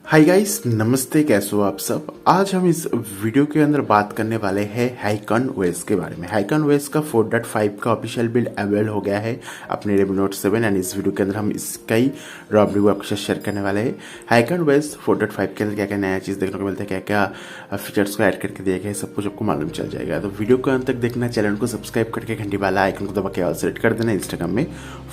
Hi guys, नमस्ते। कैसे हो आप सब। आज हम इस वीडियो के अंदर बात करने वाले हैं HyconOS के बारे में। HyconOS का 4.5 का ऑफिशियल बिल्ड अवेलेबल हो गया है अपने Redmi Note 7 एंड इस वीडियो के अंदर हम इसका ही रॉ रिव्यू आपके साथ शेयर करने वाले हैं। HyconOS 4.5 के अंदर क्या क्या नया चीज़ देखने को मिलता है, क्या क्या फीचर्स को ऐड करके दिया गया है, सब कुछ आपको मालूम चल जाएगा। तो वीडियो को अंत तक देखना, चैनल को सब्सक्राइब करके घंटी वाला आइकन को दबा के ऑल सेलेक्ट कर देना, इंस्टाग्राम में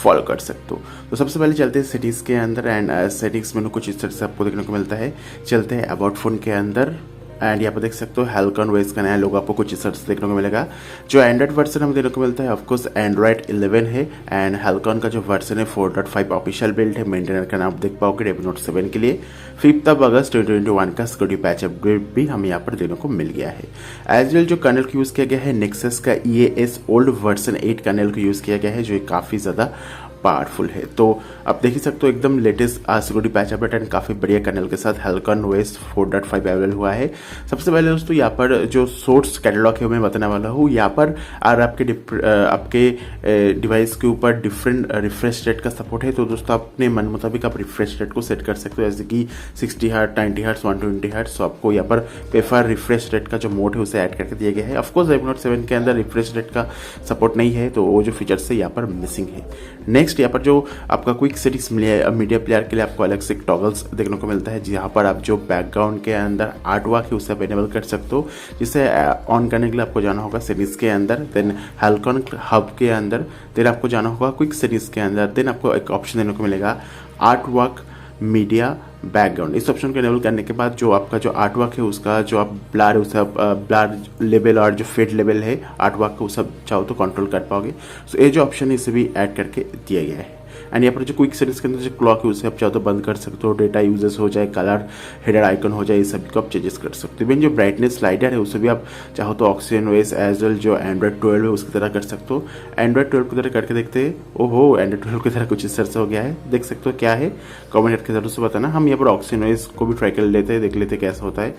फॉलो कर सकते हो। तो सबसे पहले चलते हैं सेटिंग्स के अंदर एंड सेटिंग्स में कुछ इस तरह से आपको देखने को मिलता है। चलते हैं अबाउट फोन के अंदर एंड यहाँ पर देख सकते हो HyconOS का नया लोगो आपको कुछ इस तरह से देखने को मिलेगा। जो एंड्रॉइड वर्जन हमें देखने को मिलता है ऑफकोर्स एंड्रॉइड 11 है एंड Hycon का जो वर्जन है 4.5 ऑफिशियल बिल्ड है। मेंटेनर का नाम देख पाओगे Redmi Note 7 के लिए 5 अगस्त 2021 का सिक्योरिटी पैच अपडेट भी हमें यहाँ पर देखने को मिल गया है। एज वेल जो कर्नल को यूज़ किया गया है नेक्सस का EAS ओल्ड वर्जन 8 कर्नल को यूज़ किया गया है, जो काफ़ी ज़्यादा पावरफुल है। तो आप देख ही सकते हो एकदम latest security patch update and काफ़ी बढ़िया कर्नल के साथ HyconOS 4.5 अवेलेबल हुआ है। सबसे पहले दोस्तों यहाँ पर जो सोर्स कैटलॉग है मैं बताने वाला हूँ। यहाँ पर अगर आपके डिवाइस के ऊपर डिफरेंट रिफ्रेश रेट का सपोर्ट है तो दोस्तों अपने मन मुताबिक आप रिफ्रेश रेट को सेट कर सकते हो, जैसे कि 60 हर्ट्ज, 90 हर्ट्ज, 120 हर्ट्ज। तो आपको यहाँ पर प्रेफर रिफ्रेश रेट का जो मोड है उसे ऐड करके दिया गया है। ऑफकोर्स Redmi Note 7 के अंदर रिफ्रेश रेट का सपोर्ट नहीं है, तो वो जो फीचर्स है यहाँ पर मिसिंग है। नेक्स्ट यहाँ पर जो आपका क्विक सेटिंग्स मीडिया प्लेयर के लिए आपको अलग से टॉगल्स देखने को मिलता है, जहाँ पर आप जो बैकग्राउंड के अंदर आर्ट वर्क है उसे आप इनेबल कर सकते हो। जिसे ऑन करने के लिए आपको जाना होगा सेटिंग्स के अंदर, देन Hycon हब के अंदर, देन आपको जाना होगा क्विक सेटिंग्स के अंदर, देन आपको एक ऑप्शन देने को मिलेगा आर्ट वर्क मीडिया बैकग्राउंड। इस ऑप्शन को इनेबल करने के बाद जो आपका जो आर्ट वर्क है उसका जो आप ब्लर उसे आप ब्लर लेवल और जो फेड लेवल है आर्ट वर्क का उसे चाहो तो कंट्रोल कर पाओगे। सो ये जो ऑप्शन है इसे भी ऐड करके दिया गया है। एंड यहाँ पर जो क्विक सेटिंग्स के अंदर जो क्लॉक है उसे आप चाहो तो बंद कर सकते हो, डेटा यूजेस हो जाए, कलर हेडर आइकन हो जाए, इस सब को आप चेंजेस कर सकते हो। इवन जो ब्राइटनेस स्लाइडर है उसे भी आप चाहो तो HyconOS एज वेल जो एंड्रॉइड 12 है उसकी तरह कर सकते हो। एंड्रॉइड 12 की तरह करके देखते हैं। ओहो, एंड्रॉइड 12 की तरह कुछ इस तरह से हो गया है, देख सकते हो क्या है, कमेंट करके जरूर से बताना। हम यहाँ पर HyconOS को भी ट्राई कर लेते हैं, देख लेते हैं कैसा होता है।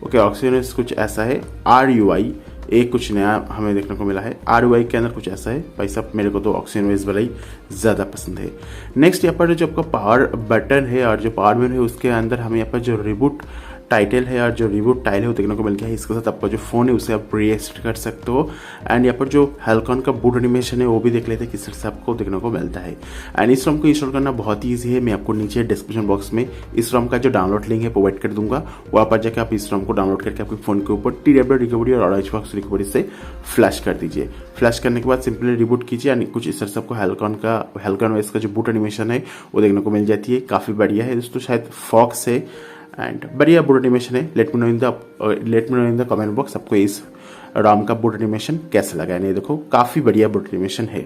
ओके, HyconOS कुछ ऐसा है, RUI एक कुछ नया हमें देखने को मिला है। RUI के अंदर कुछ ऐसा है। भाई साहब मेरे को तो HyconOS वाला ही ज़्यादा पसंद है। नेक्स्ट यहाँ पर जो आपका पावर बटन है और जो पावर मेनू है उसके अंदर हमें यहाँ पर जो रिबूट टाइटल है और जो रिबूट टाइल है वो देखने को मिल गया है। इसके साथ आपका जो फोन है उसे आप रीसेट कर सकते हो। एंड यहाँ पर जो Hycon का बूट एनिमेशन है वो भी देख लेते हैं किस तरह से आपको देखने को मिलता है। एंड इस ROM को इंस्टॉल करना बहुत ही ईजी है। मैं आपको नीचे डिस्क्रिप्शन बॉक्स में इस ROM का जो डाउनलोड लिंक है प्रोवाइड कर दूंगा, वहाँ पर जाकर आप इस ROM को डाउनलोड करके आपके फोन के ऊपर TW रिकवरी और ऑरेंज रिकवरी से फ्लैश कर दीजिए। फ्लैश करने के बाद सिंपली रिबूट कीजिए एंड कुछ इस तरह से आपको HyconOS का जो बूट एनिमेशन है वो देखने को मिल जाती है। काफ़ी बढ़िया है दोस्तों, शायद फॉक्स है एंड बढ़िया बूट एनिमेशन है। Let me know in the comment box आपको इस ROM का बूट एनिमेशन कैसा लगा है। देखो काफ़ी बढ़िया बूट एनिमेशन है।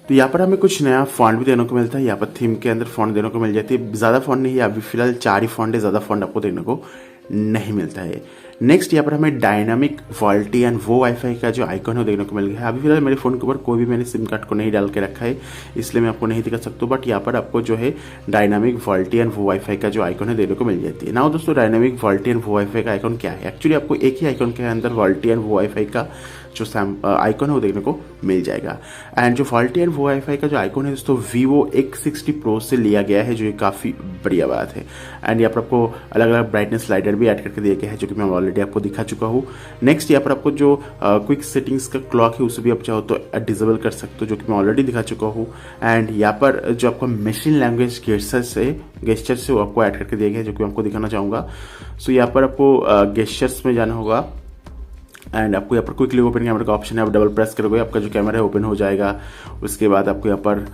तो यहाँ पर हमें कुछ नया फॉन्ट भी देने को मिलता है। यहाँ पर थीम के अंदर फॉन्ट देने को मिल जाती है। ज़्यादा फॉन्ट नहीं है, अभी फिलहाल 4 ही फॉन्ट है, ज़्यादा फॉन्ट आपको देखने को नहीं मिलता है। नेक्स्ट यहाँ पर हमें डायनामिक वॉल्टी एंड वो वाईफाई का जो आइकन है वो देखने को मिल गया है। अभी फिलहाल मेरे फोन के ऊपर कोई भी मैंने सिम कार्ड को नहीं डाल के रखा है, इसलिए मैं आपको नहीं दिखा सकता हूँ। बट यहाँ पर आपको जो है डायनामिक वॉल्टी एंड वो वाईफाई का जो आइकन है देखने को मिल जाती है। ना दोस्तों, डायनामिक वॉल्टी एंड वो वाईफाई का आइकन क्या है? एक्चुअली आपको एक ही आइकन के अंदर वॉल्टी एंड वो वाईफाई का जो आइकन है वो देखने को मिल जाएगा। एंड जो वॉल्टी एंड वो वाईफाई का जो आइकन है दोस्तों Vivo X60 Pro से लिया गया है, जो ये काफ़ी बढ़िया बात है। एंड यहाँ पर आपको अलग अलग ब्राइटनेस स्लाइडर भी ऐड करके दिया गया है, जो कि मैं ऑलरेडी आपको दिखा चुका हूँ। नेक्स्ट यहाँ पर आपको जो क्विक सेटिंग्स का क्लॉक है उसे भी आप चाहो तो डिसेबल कर सकते हो, जो कि मैं ऑलरेडी दिखा चुका हूँ। एंड यहाँ पर जो आपका मशीन लैंग्वेज गेस्चर्स से वो आपको ऐड करके दिया गया है, जो कि मैं आपको दिखाना चाहूँगा। सो यहाँ पर आपको गेस्चर्स में जाना होगा एंड आपको यहाँ पर क्विकली ओपन कैमरा का ऑप्शन है, आप डबल प्रेस करोगे आपका जो कैमरा है ओपन हो जाएगा। उसके बाद आपको यहाँ पर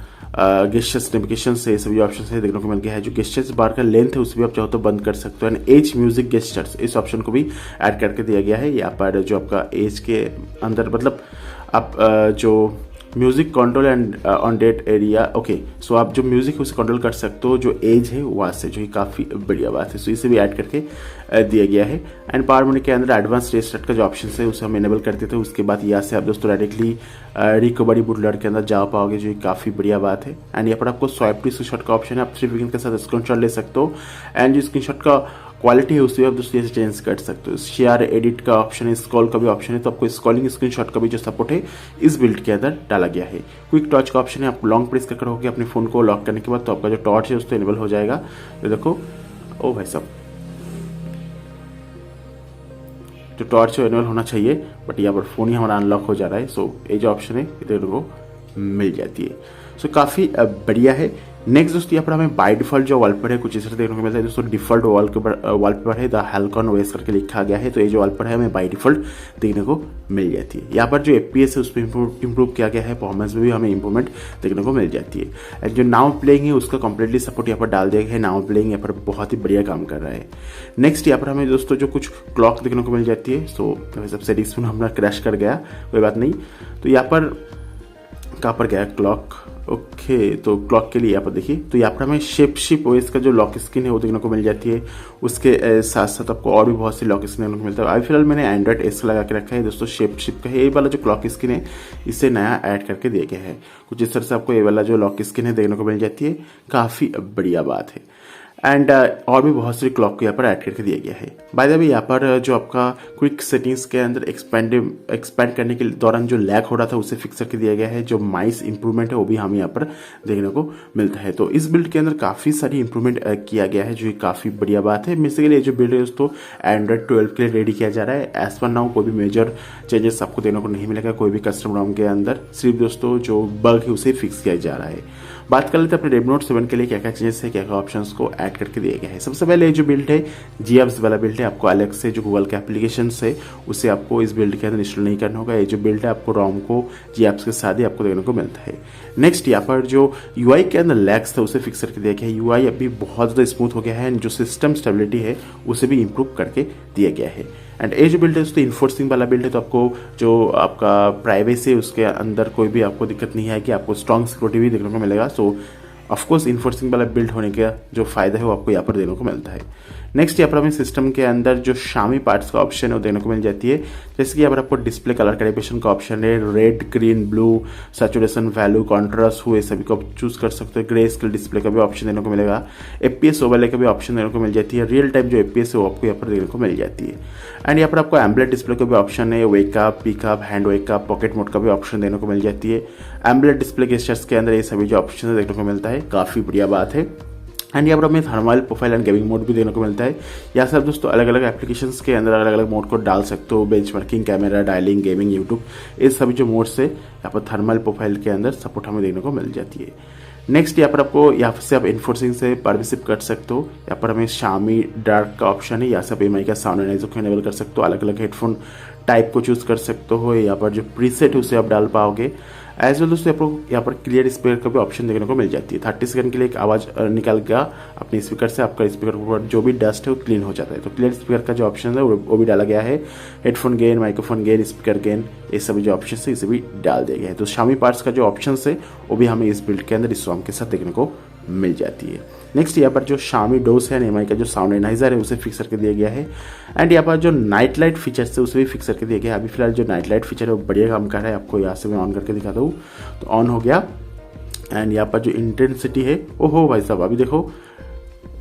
गेस्चर्स नेविगेशन से सभी ऑप्शन से देखने को मिल गया है। जो गेस्चर्स बार का लेंथ है उसे भी आप चाहो तो बंद कर सकते हो। एंड एज म्यूजिक गेस्चर्स इस ऑप्शन को भी ऐड करके दिया गया है। यहाँ पर जो आपका एज के अंदर मतलब आप जो music control and on date area, okay, so आप जो म्यूजिक है उसे कंट्रोल कर सकते हो जो एज है वहाँ से, जो कि काफ़ी बढ़िया बात है। सो इसे भी ऐड करके दिया गया है। एंड पावर मेनू के अंदर एडवांस रेस्टार्ट का जो ऑप्शन है उसे हम इनेबल करते थे। उसके बाद यहाँ से आप दोस्तों डायरेक्टली रिकवरी बूटलर के अंदर जा पाओगे, जो काफ़ी बढ़िया बात है। एंड यहाँ पर आपको स्वाइप टू स्क्रीनशॉट का ऑप्शन है, आप 3 सेकंड के साथ स्क्रीनशॉट ले सकते हो। एंड जो स्क्रीनशॉट का क्वालिटी है उससे आप दोस्तों ऐसे चेंज कर सकते हो। शेयर एडिट का ऑप्शन है, स्क्रॉल का भी ऑप्शन है, तो आपको स्क्रॉलिंग स्क्रीनशॉट का भी जो सपोर्ट है इस बिल्ड के अंदर डाला गया है। क्विक टॉर्च का ऑप्शन है, आप लॉन्ग प्रेस करके अपने फोन को लॉक करने के बाद तो आपका जो टॉर्च है उससे इनेबल हो जाएगा। तो देखो, ओ भाई साहब जो टॉर्च है इनेबल होना चाहिए, बट यहाँ पर फ़ोन ही हमारा अनलॉक हो जा रहा है। सो ये जो ऑप्शन है ये देखने को मिल जाती है। सो काफ़ी बढ़िया है। नेक्स्ट दोस्तों यहाँ पर हमें बाय डिफॉल्ट जो वॉलपेपर है कुछ इस तरह देखने को मिलता है दोस्तों। डिफॉल्ट वॉलपेपर है द HyconOS करके लिखा गया है, तो ये जो वॉलपेपर है हमें बाय डिफॉल्ट देखने को मिल जाती है। यहाँ पर जो FPS है उस पर इंप्रूव किया गया है, परफॉर्मेंस में भी हमें इंप्रूवमेंट देखने को मिल जाती है। एंड जो नाउ प्लेइंग है उसका कंप्लीटली सपोर्ट यहाँ पर डाल दिया गया है। नाउ प्लेइंग यहाँ पर बहुत ही बढ़िया काम कर रहा है। नेक्स्ट यहाँ पर हमें दोस्तों जो कुछ क्लॉक देखने को मिल जाती है। सो सबसे सेटिंग्स में हमारा क्रैश कर गया, कोई बात नहीं। तो यहाँ पर कहाँ पर गया क्लॉक, ओके तो क्लॉक के लिए यहाँ पर देखिए, तो यहाँ पर हमें शेप ओएस का जो लॉक स्क्रीन है वो देखने को मिल जाती है। उसके साथ साथ आपको और भी बहुत सी लॉक स्क्रीन देखने को मिलता है। अभी फिलहाल मैंने एंड्रॉइड एस लगा के रखा है दोस्तों। शेप का है ये वाला जो क्लॉक स्क्रीन है, इसे नया ऐड करके दिया गया है। कुछ इस तरह से आपको ये वाला जो लॉक स्क्रीन है देखने को मिल जाती है, काफ़ी बढ़िया बात है। एंड और भी बहुत सारी क्लॉक को यहाँ पर ऐड करके दिया गया है। बाय द वे यहाँ पर जो आपका क्विक सेटिंग्स के अंदर एक्सपैंड करने के दौरान जो लैग हो रहा था उसे फिक्स करके दिया गया है। जो माइस इंप्रूवमेंट है वो भी हमें यहाँ पर देखने को मिलता है। तो इस बिल्ड के अंदर काफ़ी सारी इंप्रूवमेंट किया गया है, जो काफ़ी बढ़िया बात है। बेसिकली ये जो बिल्ड है दोस्तों एंड्रॉइड 12 के लिए रेडी किया जा रहा है। एज पर नाउ कोई भी मेजर चेंजेस आपको देखने को नहीं मिलेगा कोई भी कस्टम रोम के अंदर। सिर्फ दोस्तों जो बग है उसे फिक्स किया जा रहा है। बात कर लेते हैं अपने Redmi Note 7 के लिए क्या क्या चेंजेस है, क्या क्या ऑप्शंस को ऐड करके दिया गया है। सबसे पहले जो बिल्ड है GApps वाला बिल्ड है। आपको अलग से जो गूगल के एप्लीकेशन है उसे आपको इस बिल्ड के अंदर इंस्टॉल नहीं करना होगा। ये जो बिल्ड है आपको रोम को GApps के साथ ही आपको देखने को मिलता है। नेक्स्ट यहाँ पर जो UI के अंदर लैग्स था उसे फिक्स करके दिया गया है। UI अभी बहुत ज़्यादा स्मूथ हो गया है एंड जो सिस्टम स्टेबिलिटी है उसे भी इंप्रूव करके दिया गया है। एंड ये जो बिल्ड है दोस्तों इन्फोर्सिंग वाला बिल्ड है, तो आपको जो आपका प्राइवेसी है उसके अंदर कोई भी आपको दिक्कत नहीं है कि आपको स्ट्रॉन्ग सिक्योरिटी भी देखने को मिलेगा। सो ऑफकोर्स इन्फोर्सिंग वाला बिल्ड होने का जो फायदा है वो आपको यहाँ पर देखने को मिलता है। नेक्स्ट यहाँ पर हमें सिस्टम के अंदर जो शामी पार्ट्स का ऑप्शन है वो देखने को मिल जाती है। जैसे कि यहाँ पर आपको डिस्प्ले कलर कैलिब्रेशन का ऑप्शन है, red green blue saturation value contrast हुए सभी को आप चूज कर सकते हो। ग्रे स्केल डिस्प्ले का भी ऑप्शन देने को मिलेगा। FPS ओवरले का भी ऑप्शन देने को मिल जाती है। रियल टाइम जो FPS है वो आपको यहाँ पर देखने को मिल जाती है। एंड यहाँ पर आपको एम्बलेट डिस्प्ले का भी ऑप्शन है। Wake up, pickup, hand wake up, pocket mode का भी ऑप्शन देने को मिल जाती है। एम्बलेट डिस्प्ले गेस्चर्स के अंदर ये सभी जो ऑप्शन देखने को मिलता है, काफ़ी बढ़िया बात है। एंड यहाँ पर हमें thermal profile and gaming mode भी देखने को मिलता है। यहाँ से आप दोस्तों अलग अलग एप्लीकेशंस के अंदर अलग अलग मोड को डाल सकते हो। Benchmarking, camera, dialling, gaming, YouTube, ये सभी जो मोड्स है यहाँ पर थर्मल प्रोफाइल के अंदर सपोर्ट हमें देखने को मिल जाती है। नेक्स्ट यहाँ पर आपको यहाँ से आप इन्फोर्सिंग से परमिसिव कर सकते हो। यहाँ पर हमें शामी डार्क का ऑप्शन है। यहाँ से आप EMI का साउंड एनालाइजर को इनेबल कर सकते हो। अलग अलग हेडफोन टाइप को चूज कर सकते हो। यहाँ पर जो प्रीसेट है उसे आप डाल पाओगे। एज वेल दोस्तों आपको यहाँ पर क्लियर स्पीकर का भी ऑप्शन देखने को मिल जाती है। 30 सेकंड के लिए एक आवाज़ निकल गया अपने स्पीकर से, आपका स्पीकर पर जो भी डस्ट है वो क्लीन हो जाता है। तो क्लियर स्पीकर का जो ऑप्शन है वो भी डाला गया है। Headphone gain, microphone gain, speaker gain, ये सभी जो ऑप्शन है इसे भी डाल दिया गया है। तो शामी पार्ट्स का जो ऑप्शन है वो भी हमें इस बिल्ड के अंदर इस सॉन्ग के साथ देखने को मिल जाती है। नेक्स्ट यहाँ पर जो शामी डोस है EMI का जो साउंड एनालाइजर है उसे फिक्स करके दिया गया है। एंड यहाँ पर जो नाइट लाइट फीचर्स है उसे भी फिक्स करके दिया गया है। अभी फिलहाल जो नाइट लाइट फीचर है वो बढ़िया काम कर रहा है। आपको यहाँ से मैं ऑन करके दिखाता हूँ, तो ऑन हो गया। एंड यहाँ पर जो इंटेंसिटी है, ओहो भाई साहब अभी देखो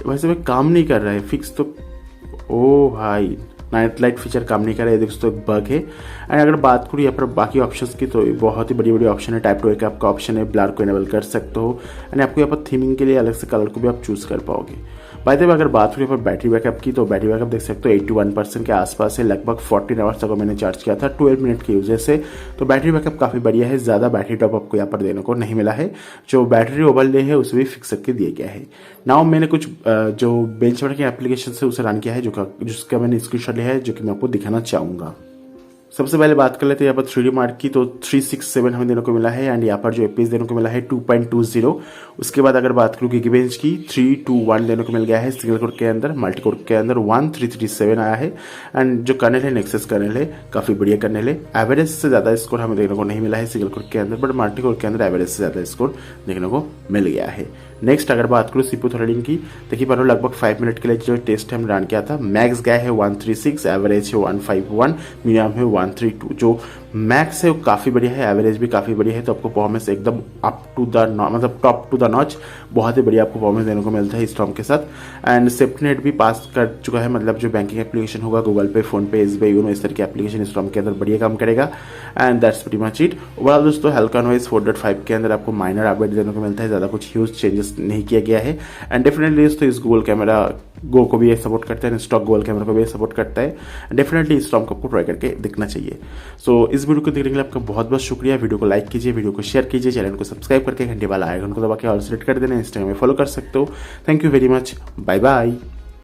वैसे में काम नहीं कर रहा है फिक्स, तो ओ भाई नाइट लाइट फीचर काम नहीं कर रहा है, दोस्तों एक बग है। एंड अगर बात करूँ यहाँ पर बाकी ऑप्शंस की, तो बहुत ही बड़ी बड़ी ऑप्शन है। टाइप 2 वेकअप का ऑप्शन है, ब्लर को इनेबल कर सकते हो। एंड आपको यहाँ पर थीमिंग के लिए अलग से कलर को भी आप चूज कर पाओगे। बाय द वे अगर बात करूँ यहाँ पर बैटरी बैकअप की, तो बैटरी बैकअप देख सकते हो 81% के आसपास है। लगभग 14 आवर्स तक मैंने चार्ज किया था 12 मिनट के यूजेज से। तो बैटरी बैकअप काफ़ी बढ़िया है। ज़्यादा बैटरी टॉप आपको यहाँ पर देने को नहीं मिला है। जो बैटरी ओवरले है उसे भी फिक्स करके दिया गया है। नाउ मैंने कुछ जो बेंचमार्किंग एप्लीकेशन है उसे रन किया है, जिसका मैंने स्क्रीनशॉट लिया है, जो कि मैं आपको दिखाना चाहूँगा। सबसे पहले बात कर लेते हैं यहाँ पर 3D मार्क की, तो 367 हमें देने को मिला है। एंड यहाँ पर जो FPS देने को मिला है 2.20। उसके बाद अगर बात करूँ गिगाबेंच की, 321 देने को मिल गया है सिंगल कोर के अंदर। मल्टी कोर के अंदर 1337 आया है। एंड जो कर्नल है नेक्सस कर्नल है, काफ़ी बढ़िया कर्नल है। एवरेज से ज़्यादा स्कोर हमें देखने को नहीं मिला है सिंगल कोर के अंदर, बट मल्टी कोर के अंदर एवरेज से ज़्यादा स्कोर देखने को मिल गया है। नेक्स्ट अगर बात करूँ CPU थ्रेडिंग की, देखिए पर लगभग 5 मिनट के लिए जो टेस्ट हम रन किया था, मैक्स गया है 136, एवरेज है 151, मिनिमम है 132। जो मैक्स है वो काफ़ी बढ़िया है, एवरेज भी काफ़ी बढ़िया है, तो आपको परफॉर्मेंस एकदम अप टू द मतलब टॉप टू द नॉच बहुत ही बढ़िया आपको परफॉर्मेंस देने को मिलता है स्टॉर्म के साथ। एंड सेफ्टनेट भी पास कर चुका है, मतलब जो बैंकिंग एप्लीकेशन होगा गूगल पे, फोन पे, एसबीआई, यूनो, इस तरह की एप्लीकेशन स्टॉर्म के अंदर बढ़िया काम करेगा। And that's pretty much it. Overall दोस्तों HyconOS 4.5 के अंदर आपको माइनर अपडेट देने को मिलता है, ज़्यादा कुछ ह्यूज चेंजेस नहीं किया गया है। एंड डेफिनेटली दोस्तों इस गूगल कैमरा गो को भी ये सपोर्ट करता है, स्टॉक गूगल कैमरा को भी सपोर्ट करता है। डेफिनेटली इस स्टॉर्म को आपको ट्राई करके देखना चाहिए। सो इस वीडियो को देखने के लिए आपका बहुत बहुत शुक्रिया। वीडियो को लाइक कीजिए, वीडियो को शेयर कीजिए, चैनल को सब्सक्राइब करके घंटे वाला आइकन को दबा के ऑल सेलेक्ट कर देना, इंस्टाग्राम में फॉलो कर सकते हो। Thank you very much, bye bye.